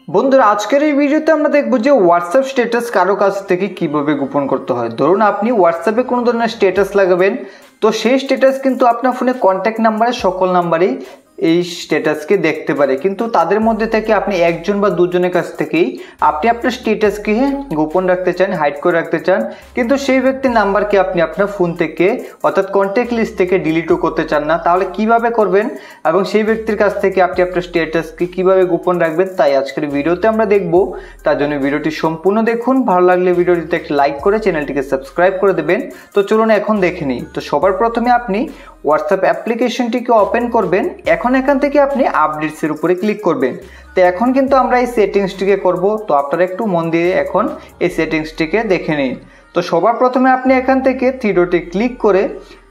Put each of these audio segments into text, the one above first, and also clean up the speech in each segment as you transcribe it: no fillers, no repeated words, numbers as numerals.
বন্ধুরা আজকের এই ভিডিওতে আমরা দেখব যে হোয়াটসঅ্যাপ স্ট্যাটাস কারো কাছ থেকে কিভাবে গোপন করতে হয়। ধরুন আপনি হোয়াটসঅ্যাপে কোনো ধরনের স্ট্যাটাস লাগাবেন, তো সেই স্ট্যাটাস কিন্তু আপনার ফোনে কন্ট্যাক্ট নাম্বারে সকল নাম্বারেই এই স্ট্যাটাসকে দেখতে পারে, কিন্তু তাদের মধ্যে থেকে আপনি একজন বা দুজনের কাছ থেকেই আপনি আপনার স্ট্যাটাসকে গোপন রাখতে চান, হাইড করে রাখতে চান, কিন্তু সেই ব্যক্তির নাম্বারকে আপনি আপনার ফোন থেকে অর্থাৎ কন্ট্যাক্ট লিস্ট থেকে ডিলিটও করতে চান না। তাহলে কিভাবে করবেন এবং সেই ব্যক্তির কাছ থেকে আপনি আপনার স্ট্যাটাসকে কিভাবে গোপন রাখবেন, তাই আজকের ভিডিওতে আমরা দেখব। তার জন্য ভিডিওটি সম্পূর্ণ দেখুন, ভালো লাগলে ভিডিওটিতে একটা লাইক করে চ্যানেলটিকে সাবস্ক্রাইব করে দেবেন। তো চলুন এখন দেখে নিই। তো সবার প্রথমে আপনি হোয়াটসঅ্যাপ অ্যাপ্লিকেশনটিকে ওপেন করবেন। এখন এখান থেকে আপনি আপডেটসের উপরে ক্লিক করবেন। তো এখন কিন্তু আমরা এই সেটিংসটিকে করব, তো আপনারা একটু মন দিয়ে এখন এই সেটিংসটিকে দেখে নিন। তো সবার প্রথমে আপনি এখান থেকে থ্রি ডটে ক্লিক করে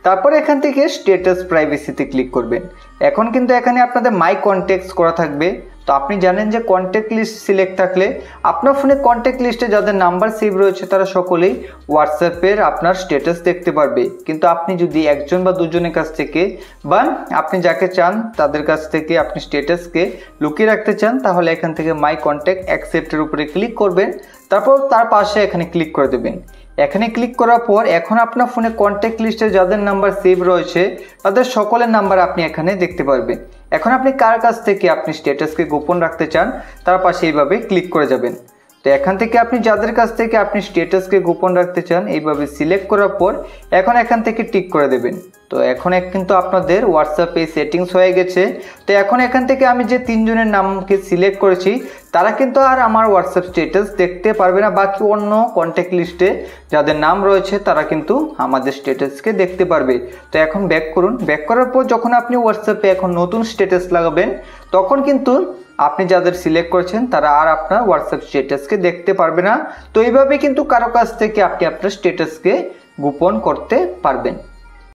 তারপর এখান থেকে স্ট্যাটাস প্রাইভেসিতে ক্লিক করবেন। এখন কিন্তু এখানে আপনাদের মাই কন্ট্যাক্টস করা থাকবে। তো আপনি জানেন যে কন্ট্যাক্ট লিস্ট সিলেক্ট থাকলে আপনার ফোনে কন্ট্যাক্ট লিস্টে যাদের নাম্বার সেভ রয়েছে তারা সকলেই হোয়াটসঅ্যাপের আপনার স্ট্যাটাস দেখতে পারবে। কিন্তু আপনি যদি একজন বা দুজনের কাছ থেকে বা আপনি যাকে চান তাদের কাছ থেকে আপনি স্ট্যাটাসকে লুকিয়ে রাখতে চান, তাহলে এখান থেকে মাই কন্ট্যাক্ট অ্যাকসেপ্টের উপরে ক্লিক করবেন। তারপর তার পাশে এখানে ক্লিক করে দেবেন। এখানে ক্লিক করার পর এখন আপনার ফোনে কন্ট্যাক্ট লিস্টে যাদের নাম্বার সেভ রয়েছে তাদের সকলের নাম্বার আপনি এখানে দেখতে পারবেন। এখন আপনি কার কাছ থেকে আপনি স্ট্যাটাসকে গোপন রাখতে চান তার পাশে এইভাবে ক্লিক করে যাবেন। তো এখান থেকে আপনি যাদের কাছ থেকে আপনি স্ট্যাটাসকে গোপন রাখতে চান এইভাবে সিলেক্ট করার পর এখন এখান থেকে টিক করে দেবেন। তো এখন কিন্তু আপনাদের হোয়াটসঅ্যাপে সেটিংস হয়ে গেছে। তো এখন এখান থেকে আমি যে তিনজনের নামকে সিলেক্ট করেছি তারা কিন্তু আর আমার হোয়াটসঅ্যাপ স্ট্যাটাস দেখতে পারবে না, বাকি অন্য কন্ট্যাক্ট লিস্টে যাদের নাম রয়েছে তারা কিন্তু আমাদের স্ট্যাটাসকে দেখতে পারবে। তো এখন ব্যাক করুন। ব্যাক করার পর যখন আপনি হোয়াটসঅ্যাপে এখন নতুন স্ট্যাটাস লাগাবেন তখন কিন্তু আপনি যাদের সিলেক্ট করেছেন তারা আর আপনার হোয়াটসঅ্যাপ স্ট্যাটাসকে দেখতে পারবে না। তো এইভাবে কিন্তু কারো কাছ থেকে আপনি আপনার স্ট্যাটাসকে গোপন করতে পারবেন।